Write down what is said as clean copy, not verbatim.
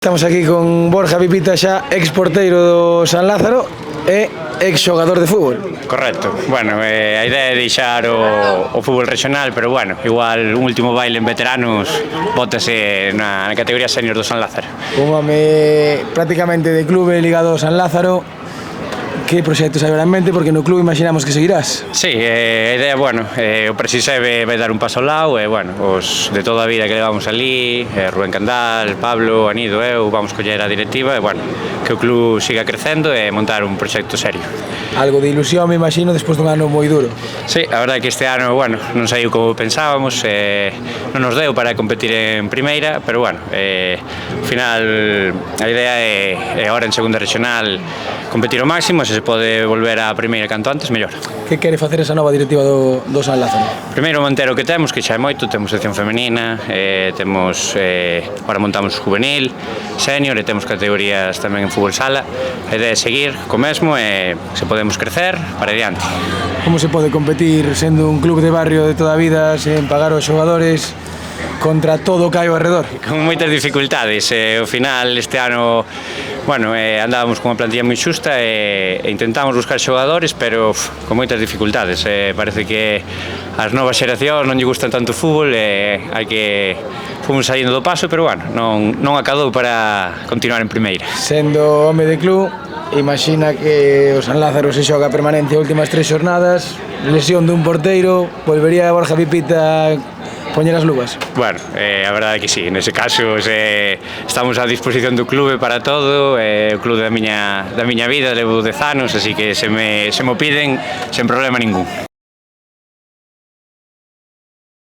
Estamos aquí con Borja Pipita, xa ex-porteiro do San Lázaro e ex-xogador de fútbol. Correcto. Bueno, a idea é deixar o fútbol regional, pero bueno, igual un último baile en veteranos bótase na categoría senior do San Lázaro. Un home prácticamente de clube ligado ao San Lázaro. Que proxectos hai en mente? Porque no clube imaginamos que seguirás. Sí, a idea, bueno, o Presisebe vai dar un paso ao lado, e, bueno, os de toda a vida que levamos ali, Rubén Candal, Pablo, Anido, eu, vamos coller a directiva, e, bueno, que o club siga crecendo e montar un proxecto serio. Algo de ilusión, me imagino, despois dun ano moi duro. Sí, a verdade é que este ano, bueno, non saiu como pensábamos, non nos deu para competir en primeira, pero, bueno, ao final a idea é agora en segunda regional competir ao máximo, se pode volver á primeira canto antes, mellor. Que quere facer esa nova directiva do San Lázaro? Primeiro manter o que temos, que xa é moito, temos sección femenina, temos, agora montamos juvenil, senior, e temos categorías tamén en fútbol sala. A idea é seguir co mesmo e se podemos crecer, para adiante. Como se pode competir sendo un club de barrio de toda a vida, sen pagar aos xogadores, contra todo o que hai ao redor? Con moitas dificultades, ao final este ano, bueno, andábamos con unha plantilla moi xusta e intentamos buscar xogadores, pero con moitas dificultades. Parece que as novas xeracións non lle gustan tanto o fútbol e hai que fomos saindo do paso, pero bueno, non acadou para continuar en primeira. Sendo home de club, imagina que o San Lázaro se xoga permanente as últimas 3 xornadas, lesión dun porteiro, volvería a Borja Pipita poñer as luvas? Bueno, a verdade é que sí, nese caso estamos á disposición do clube para todo, o clube da miña vida, levo 10 anos, así que se mo piden, sen problema ningún.